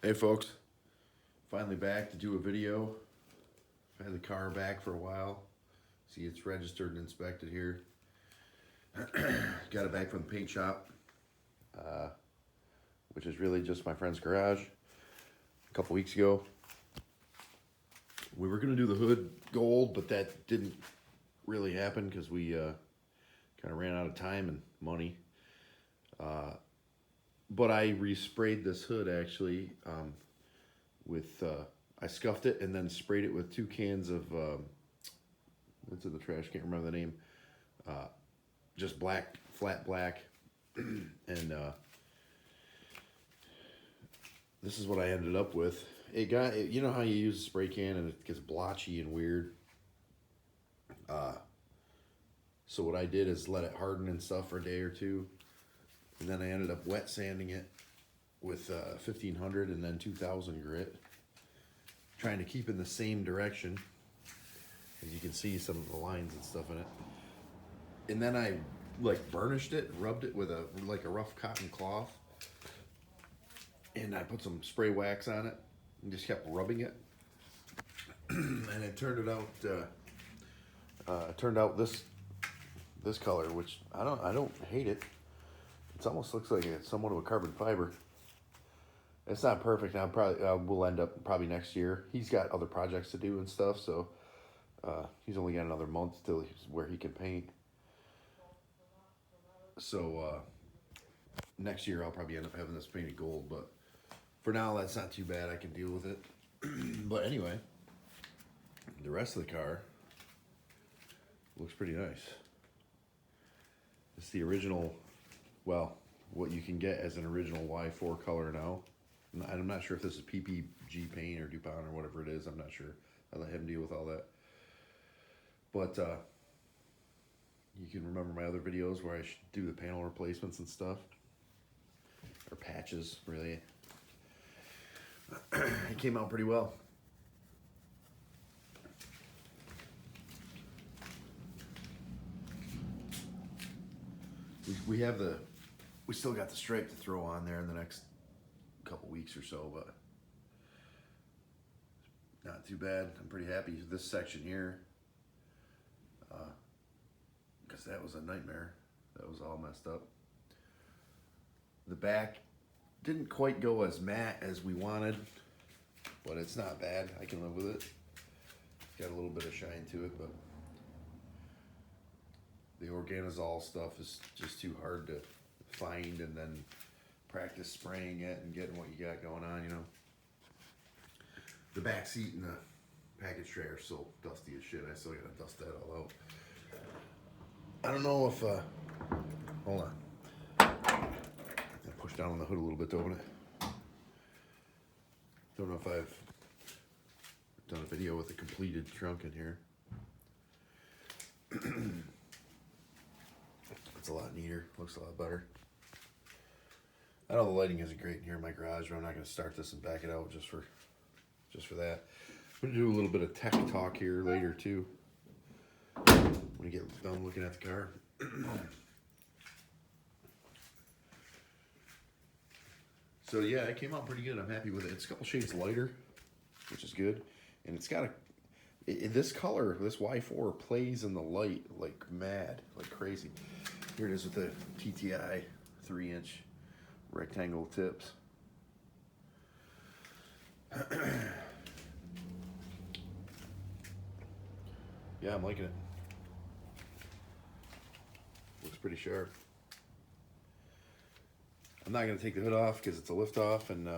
Hey folks, finally back to do a video. I've had the car back for a while. See, it's registered and inspected here. Got it back from the paint shop, which is really just my friend's garage. A couple weeks ago, we were gonna do the hood gold, but that didn't really happen because we kind of ran out of time and money. But I resprayed this hood actually with, I scuffed it and then sprayed it with 2 cans of, what's in the trash, can't remember the name, just black, flat black, and this is what I ended up with. It got, you know how you use a spray can and it gets blotchy and weird? So what I did is let it harden and stuff for a day or two, and then I ended up wet sanding it with 1500 and then 2000 grit, trying to keep in the same direction. As you can see some of the lines and stuff in it. And then I like burnished it, rubbed it with a rough cotton cloth, and I put some spray wax on it and just kept rubbing it. And it turned out this color, which I don't hate it. It almost looks like it's somewhat of a carbon fiber. It's not perfect. Now probably we'll end up probably next year. He's got other projects to do and stuff, so he's only got another month till he's where he can paint. So next year I'll probably end up having this painted gold, but for now that's not too bad. I can deal with it. But anyway, the rest of the car looks pretty nice. It's the original, well, what you can get as an original Y4 color now. I'm not sure if this is PPG paint or DuPont or whatever it is. I'm not sure. I let him deal with all that. But you can remember my other videos where I should do the panel replacements and stuff. Or patches, really. It came out pretty well. We still got the stripe to throw on there in the next couple weeks or so, but not too bad. I'm pretty happy with this section here, because that was a nightmare. That was all messed up. The back didn't quite go as matte as we wanted, but it's not bad. I can live with it. It's got a little bit of shine to it, but the organozol stuff is just too hard to find and then practice spraying it and getting what you got going on, you know. The back seat and the package tray are so dusty as shit. I still gotta dust that all out. I don't know if, hold on. I push down on the hood a little bit to open it. Don't know if I've done a video with a completed trunk in here. It's a lot neater, looks a lot better. I know the lighting isn't great in here in my garage, but I'm not going to start this and back it out just for that. I'm going to do a little bit of tech talk here later too, when we get done looking at the car. So yeah, it came out pretty good. I'm happy with it. It's a couple shades lighter, which is good, and it's got this color, this Y4 plays in the light like mad, like crazy. Here it is with the TTI 3-inch rectangle tips. Yeah, I'm liking it. Looks pretty sharp. I'm not gonna take the hood off because it's a lift off, and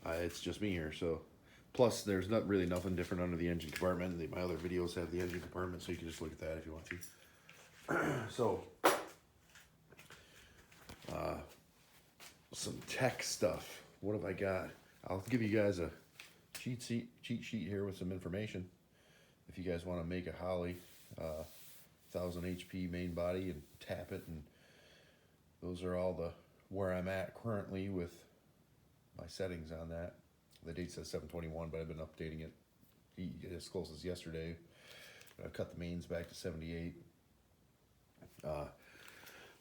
it's just me here. So, plus there's not really nothing different under the engine compartment. My other videos have the engine compartment, so you can just look at that if you want to. So, some tech stuff. What have I got? I'll give you guys a cheat sheet here with some information. If you guys want to make a Holley 1000 HP main body and tap it, and those are all where I'm at currently with my settings on that. The date says 7/21, but I've been updating it as close as yesterday. I've cut the mains back to 78.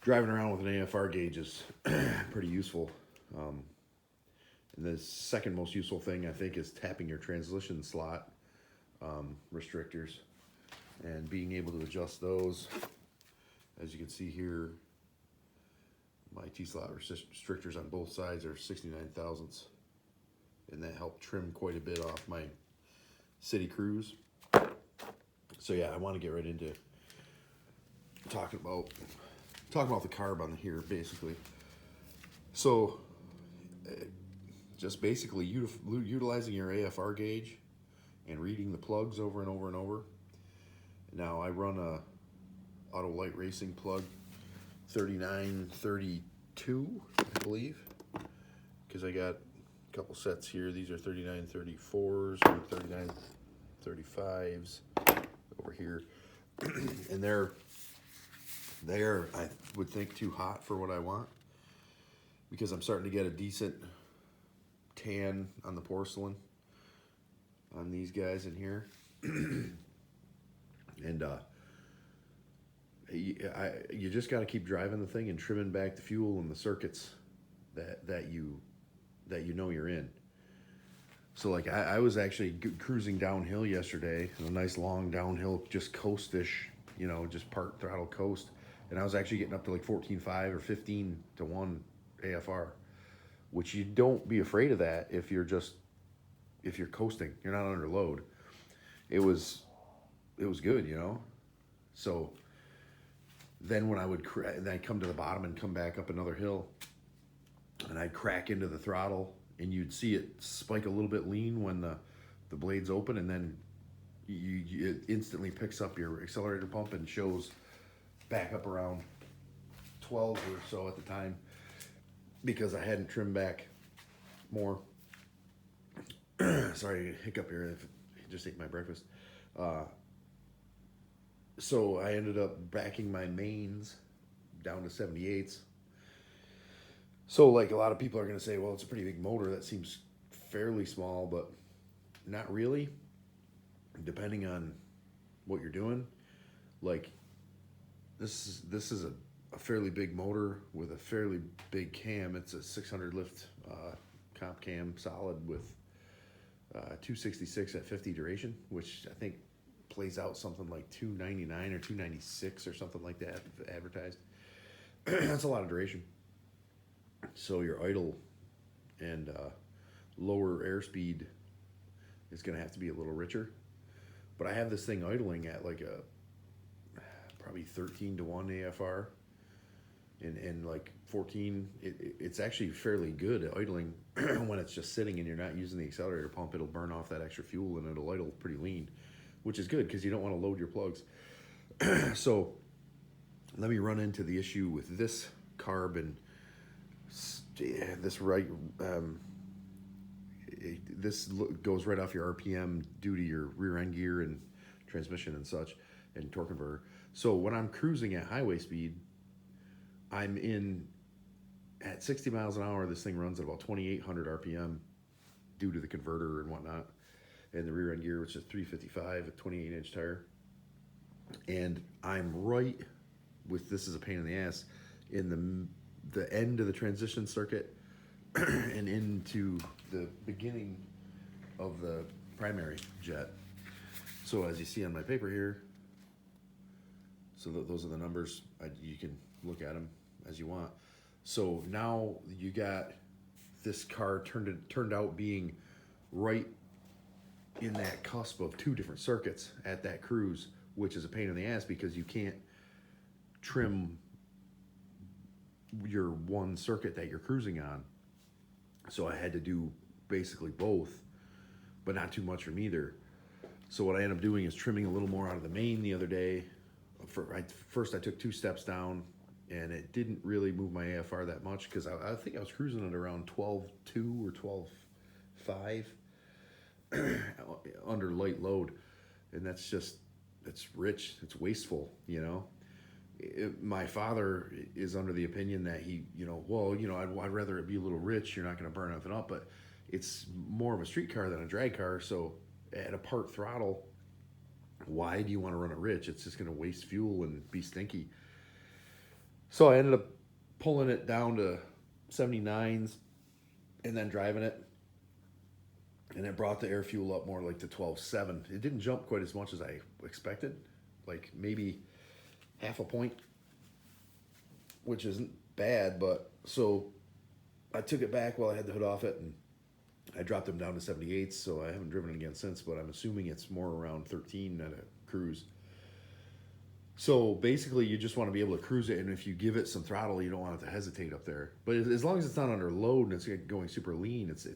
Driving around with an AFR gauge is pretty useful. And the second most useful thing I think is tapping your transmission slot restrictors and being able to adjust those. As you can see here, my T-slot restrictors on both sides are 69 thousandths, and that helped trim quite a bit off my city cruise. So yeah, I want to get right into talking about the carb on here basically. So just basically utilizing your AFR gauge and reading the plugs over and over and over. Now I run a Auto Light Racing plug 3932, I believe, because I got a couple sets here. These are 3934s and 3935s over here, and they're I would think too hot for what I want, because I'm starting to get a decent tan on the porcelain on these guys in here. And you just got to keep driving the thing and trimming back the fuel and the circuits that you know you're in. So like I was actually cruising downhill yesterday, a nice long downhill, just coast-ish, you know, just part throttle coast, and I was actually getting up to like 14.5 or 15 to 1 AFR, which you don't be afraid of that if you're coasting, you're not under load. It was good, you know. So then when I would and I'd come to the bottom and come back up another hill, and I'd crack into the throttle, and you'd see it spike a little bit lean when the blade's open, and then it instantly picks up your accelerator pump and shows back up around 12 or so at the time, because I hadn't trimmed back more. Sorry, hiccup here. I just ate my breakfast. So I ended up backing my mains down to 78s. So like a lot of people are going to say, well, it's a pretty big motor. That seems fairly small, but not really, depending on what you're doing. Like this is a fairly big motor with a fairly big cam. It's a 600 lift comp cam solid with 266 at 50 duration, which I think plays out something like 299 or 296 or something like that advertised. That's a lot of duration. So your idle and lower airspeed is going to have to be a little richer. But I have this thing idling at like a probably 13 to 1 AFR, and like 14. It's actually fairly good at idling when it's just sitting and you're not using the accelerator pump. It'll burn off that extra fuel and it'll idle pretty lean, which is good because you don't want to load your plugs. So let me run into the issue with this carb and this this goes right off your RPM due to your rear end gear and transmission and such and torque converter. So when I'm cruising at highway speed, I'm in at 60 miles an hour. This thing runs at about 2,800 RPM due to the converter and whatnot, and the rear end gear, which is 355, a 28-inch tire. And I'm right with, this is a pain in the ass, in the end of the transition circuit and into the beginning of the primary jet. So as you see on my paper here, so those are the numbers. You can look at them as you want. So now you got this car turned out being right in that cusp of two different circuits at that cruise, which is a pain in the ass because you can't trim your one circuit that you're cruising on. So I had to do basically both, but not too much from either. So what I ended up doing is trimming a little more out of the main the other day. First I took 2 steps down, and it didn't really move my AFR that much because I think I was cruising at around 12.2 or 12.5 under light load, and that's rich, it's wasteful, you know. My father is under the opinion that I'd rather it be a little rich. You're not going to burn nothing up, but it's more of a street car than a drag car. So at a part throttle, why do you want to run it rich? It's just going to waste fuel and be stinky. So I ended up pulling it down to 79s and then driving it, and it brought the air fuel up more like to 12.7. It didn't jump quite as much as I expected, like maybe half a point, which isn't bad. But so I took it back while I had the hood off it, and I dropped them down to 78. So I haven't driven it again since, but I'm assuming it's more around 13 at a cruise. So basically, you just want to be able to cruise it, and if you give it some throttle, you don't want it to hesitate up there. But as long as it's not under load and it's going super lean, it's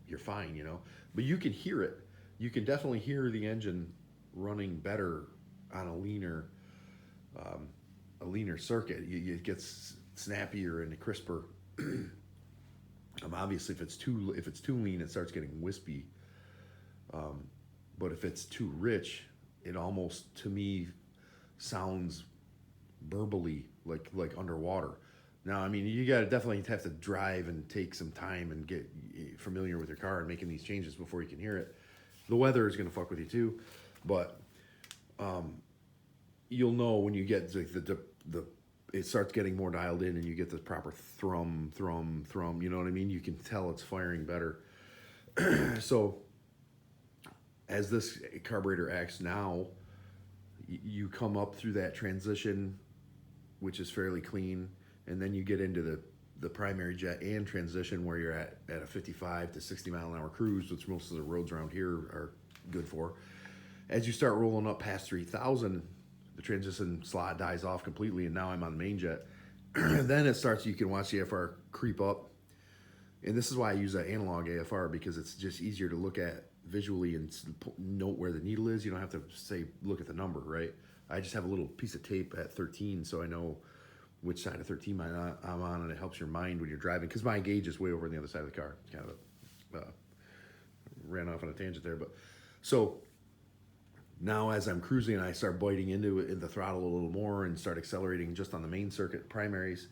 you're fine, you know. But you can hear it. You can definitely hear the engine running better on a leaner circuit. It gets snappier and crisper. Obviously, if it's too lean, it starts getting wispy. But if it's too rich, it almost, to me, sounds burbly, like underwater. Now, I mean, you gotta definitely have to drive and take some time and get familiar with your car and making these changes before you can hear it. The weather is gonna fuck with you too, but you'll know when you get like the it starts getting more dialed in and you get the proper thrum. You know what I mean? You can tell it's firing better. So as this carburetor acts now, you come up through that transition, which is fairly clean, and then you get into the primary jet and transition where you're at a 55 to 60 mile an hour cruise, which most of the roads around here are good for. As you start rolling up past 3,000, the transition slot dies off completely, and now I'm on the main jet. Then it starts, you can watch the AFR creep up. And this is why I use that analog AFR, because it's just easier to look at visually and note where the needle is. You don't have to say, look at the number, right? I just have a little piece of tape at 13 so I know which side of 13 I'm on, and it helps your mind when you're driving, because my gauge is way over on the other side of the car. Kind of ran off on a tangent there. But so now as I'm cruising, I start biting into it, in the throttle a little more, and start accelerating just on the main circuit primaries.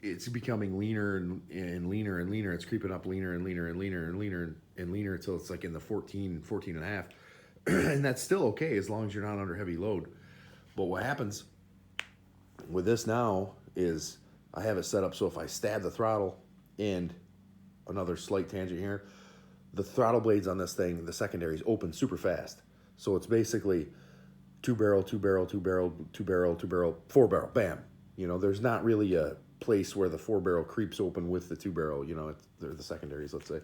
It's becoming leaner and leaner and leaner. It's creeping up leaner and leaner and leaner and leaner and leaner until it's like in the 14 and a half. And that's still okay as long as you're not under heavy load. But what happens with this now is I have it set up so if I stab the throttle, and another slight tangent here, the throttle blades on this thing, the secondaries, open super fast. So it's basically 2-barrel, 2-barrel, 2-barrel, 2-barrel, 2-barrel, 4-barrel, bam. You know, there's not really a place where the 4-barrel creeps open with the 2-barrel, you know, they're the secondaries, let's say.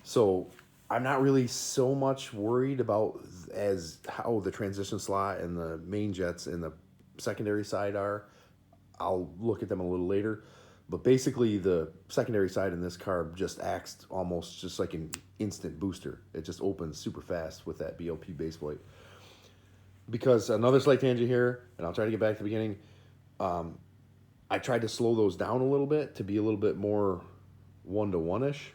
So I'm not really so much worried about as how the transition slot and the main jets and the secondary side are. I'll look at them a little later. But basically the secondary side in this car just acts almost just like an instant booster. It just opens super fast with that BLP base plate. Because another slight tangent here, and I'll try to get back to the beginning, I tried to slow those down a little bit to be a little bit more 1-to-1-ish,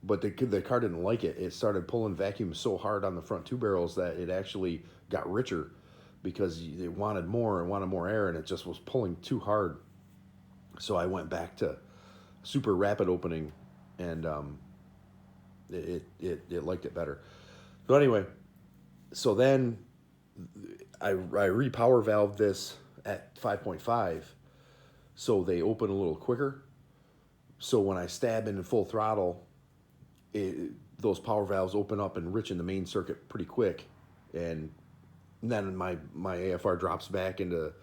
but the car didn't like it. It started pulling vacuum so hard on the front 2-barrels that it actually got richer, because it wanted more air, and it just was pulling too hard. So I went back to super rapid opening, and it liked it better. So anyway, so then I repower valved this at 5.5, so they open a little quicker. So when I stab in full throttle, those power valves open up and enrich in the main circuit pretty quick, and then my AFR drops back into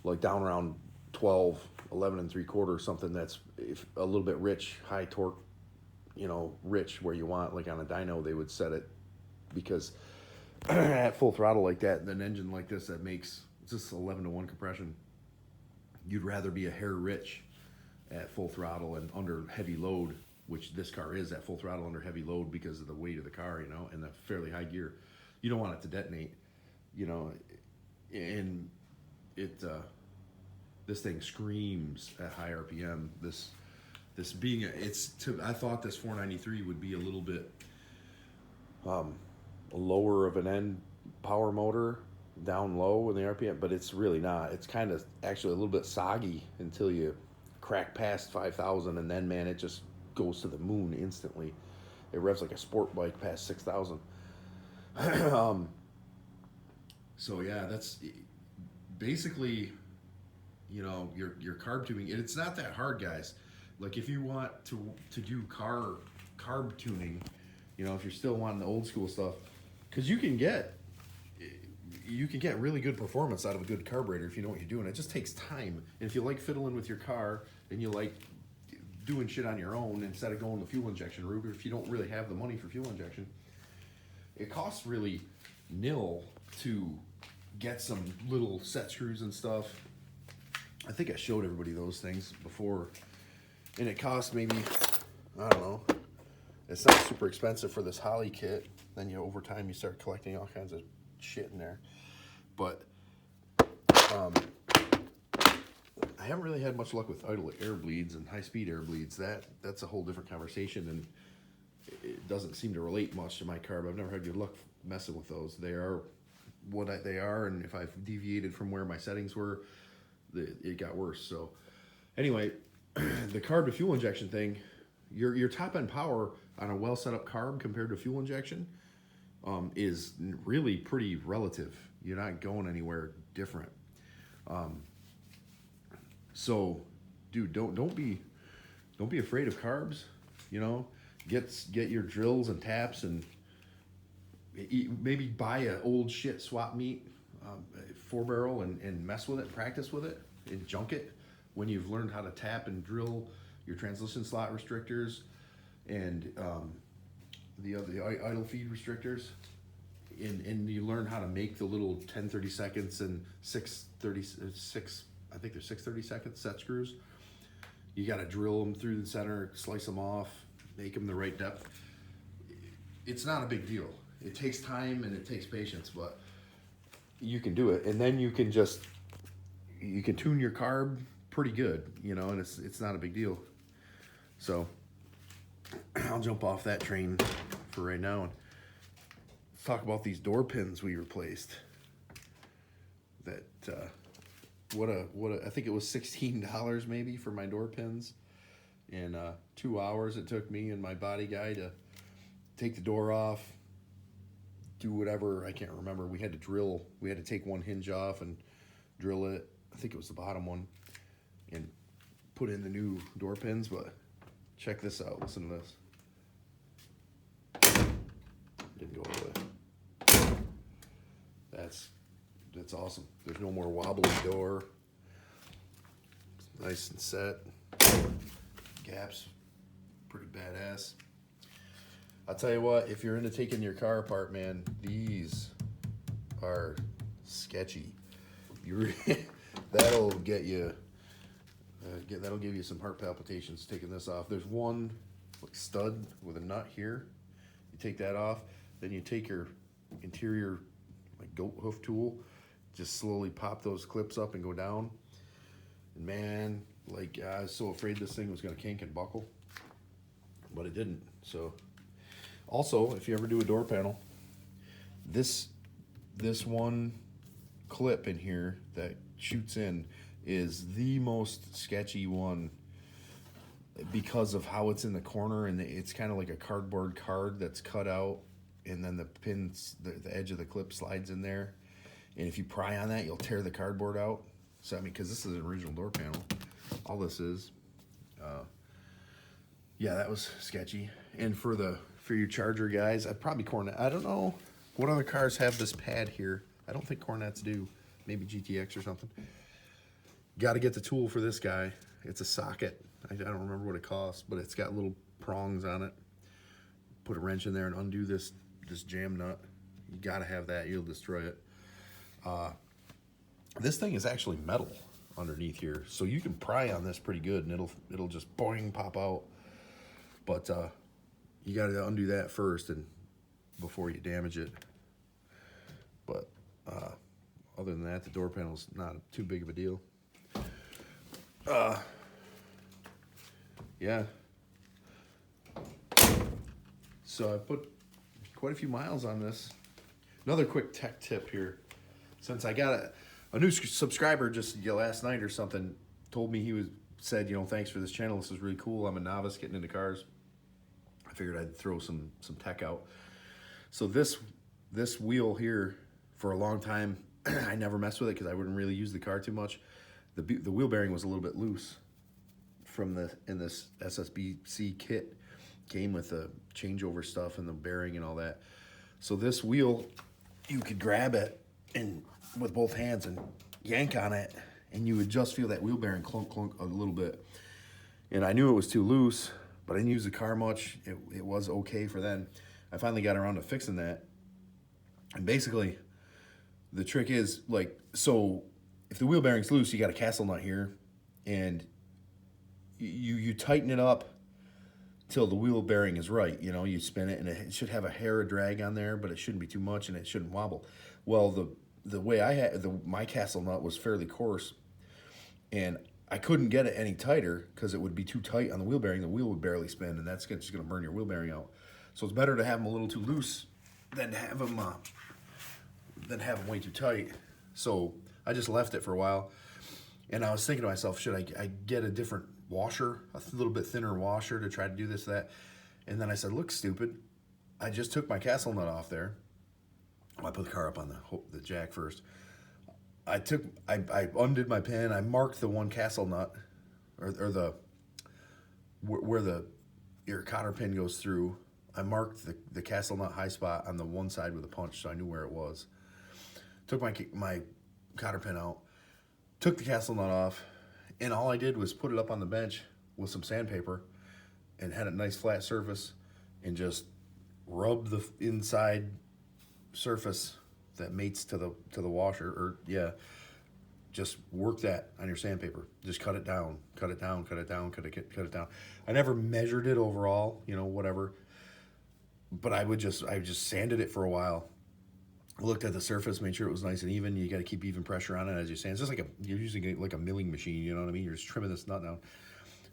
like down around 12, 11 3/4, something that's a little bit rich, high torque, you know, rich where you want, like on a dyno they would set it, because at full throttle like that, an engine like this that makes just 11-to-1 compression, you'd rather be a hair rich at full throttle and under heavy load, which this car is at full throttle under heavy load because of the weight of the car, you know, and the fairly high gear. You don't want it to detonate, you know, and it this thing screams at high RPM. This being I thought this 493 would be a little bit lower of an end power motor, down low in the RPM, but it's really not. It's kind of actually a little bit soggy until you crack past 5,000, and then, man, it just goes to the moon instantly. It revs like a sport bike past 6,000. So yeah, that's basically, you know, your carb tubing. It's not that hard, guys. like if you want to do carb tuning, you know, if you're still wanting the old school stuff, because you can get really good performance out of a good carburetor if you know what you're doing. It just takes time. And if you like fiddling with your car and you like doing shit on your own instead of going the fuel injection route, or if you don't really have the money for fuel injection, it costs really nil to get some little set screws and stuff. I think I showed everybody those things before, and it cost maybe, I don't know, it's not super expensive for this Holly kit. Then over time you start collecting all kinds of shit in there. But I haven't really had much luck with idle air bleeds and high-speed air bleeds. That's a whole different conversation, and it doesn't seem to relate much to my carb. I've never had good luck messing with those. They are what they are, and if I've deviated from where my settings were, it got worse. So anyway, the carb to fuel injection thing, your top end power on a well set up carb compared to fuel injection is really pretty relative. You're not going anywhere different. So, dude, don't be afraid of carbs. You know, get your drills and taps, and maybe buy an old shit swap meet 4-barrel and mess with it, practice with it, and junk it when you've learned how to tap and drill your transmission slot restrictors and the idle feed restrictors, and you learn how to make the little 10-30 seconds and 6 I think they're 6 30-second set screws. You got to drill them through the center, slice them off, make them the right depth. It's not a big deal. It takes time and it takes patience, but you can do it. And then you can tune your carb pretty good, you know, and it's not a big deal. So I'll jump off that train for right now and talk about these door pins we replaced. That I think it was $16 maybe for my door pins. In 2 hours it took me and my body guy to take the door off, do whatever, I can't remember. We had to take one hinge off and drill it. I think it was the bottom one, and put in the new door pins. But check this out, listen to this. Didn't go away. That's awesome. There's no more wobbly door. It's nice and set. Gaps, pretty badass. I'll tell you what, if you're into taking your car apart, man, these are sketchy. That'll get you. That'll give you some heart palpitations taking this off. There's one stud with a nut here. You take that off, then you take your interior goat hoof tool, just slowly pop those clips up and go down. And man, I was so afraid this thing was gonna kink and buckle, but it didn't. So also, if you ever do a door panel, this one clip in here that shoots in is the most sketchy one because of how it's in the corner, and it's kind of like a cardboard card that's cut out, and then the pins, the edge of the clip slides in there, and if you pry on that, you'll tear the cardboard out. So I mean, because this is an original door panel, all this is. Yeah, that was sketchy. And for your charger guys, I'd probably Cornet. I don't know what other cars have this pad here. I don't think Cornets do. Maybe GTX or something. Got to get the tool for this guy. It's a socket. I don't remember what it costs, but it's got little prongs on it. Put a wrench in there and undo this jam nut. You got to have that. You'll destroy it. This thing is actually metal underneath here, so you can pry on this pretty good, and it'll just boing pop out. But you got to undo that first, and before you damage it. But other than that, the door panel's not too big of a deal. Yeah. So I put quite a few miles on this. Another quick tech tip here. Since I got a new subscriber just last night or something, told me said, thanks for this channel. This is really cool. I'm a novice getting into cars. I figured I'd throw some tech out. So this wheel here, for a long time, I never messed with it because I wouldn't really use the car too much. The wheel bearing was a little bit loose from in this SSBC kit came with the changeover stuff and the bearing and all that. So this wheel, you could grab it and with both hands and yank on it, and you would just feel that wheel bearing clunk clunk a little bit. And I knew it was too loose, but I didn't use the car much. It was okay for then. I finally got around to fixing that. And basically, the trick is, like, so if the wheel bearing's loose, you got a castle nut here, and you tighten it up till the wheel bearing is right. You know, you spin it, and it should have a hair of drag on there, but it shouldn't be too much, and it shouldn't wobble. Well, the way I had my castle nut was fairly coarse, and I couldn't get it any tighter because it would be too tight on the wheel bearing. The wheel would barely spin, and that's just going to burn your wheel bearing out. So it's better to have them a little too loose than to have them way too tight. So I just left it for a while, and I was thinking to myself, should I get a different washer, a little bit thinner washer to try to do this, that? And then I said, look, stupid. I just took my castle nut off there. I put the car up on the jack first. I undid my pin. I marked the one castle nut, or where your cotter pin goes through. I marked the castle nut high spot on the one side with a punch, so I knew where it was. Took my cotter pin out, took the castle nut off, and all I did was put it up on the bench with some sandpaper, and had a nice flat surface, and just rubbed the inside surface that mates to the washer, or just work that on your sandpaper. Just cut it down, cut it down, cut it down, cut it down. I never measured it overall, whatever. But I just sanded it for a while. Looked at the surface, made sure it was nice and even. You got to keep even pressure on it as you sand. It's just like you're using like a milling machine, you know what I mean? You're just trimming this nut down.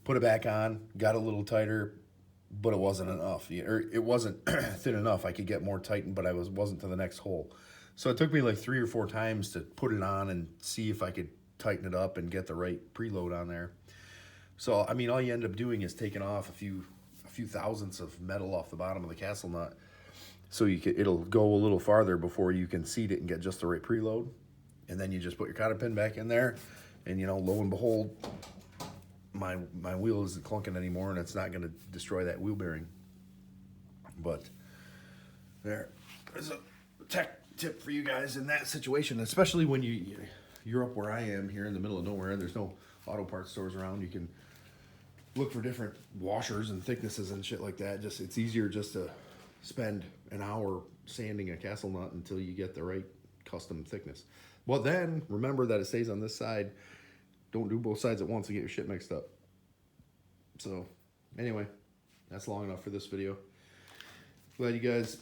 Put it back on, got a little tighter, but it wasn't enough. Or it wasn't thin enough. I could get more tightened, but I wasn't to the next hole. So it took me like 3 or 4 times to put it on and see if I could tighten it up and get the right preload on there. So, I mean, all you end up doing is taking off a few thousandths of metal off the bottom of the castle nut, so it'll go a little farther before you can seat it and get just the right preload. And then you just put your cotter pin back in there, and lo and behold, my wheel isn't clunking anymore, and it's not going to destroy that wheel bearing. But there's a tech tip for you guys in that situation, especially when you're up where I am here in the middle of nowhere. There's no auto parts stores around. You can look for different washers and thicknesses and shit like that. It's easier just to spend an hour sanding a castle nut until you get the right custom thickness. Well, then remember that it stays on this side. Don't do both sides at once and get your shit mixed up. So anyway, that's long enough for this video. Glad you guys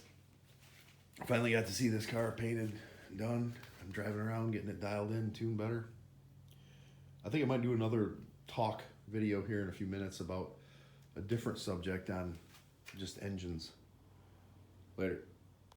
finally got to see this car painted, done. I'm driving around, getting it dialed in, tuned better. I think I might do another talk video here in a few minutes about a different subject on just engines. Later.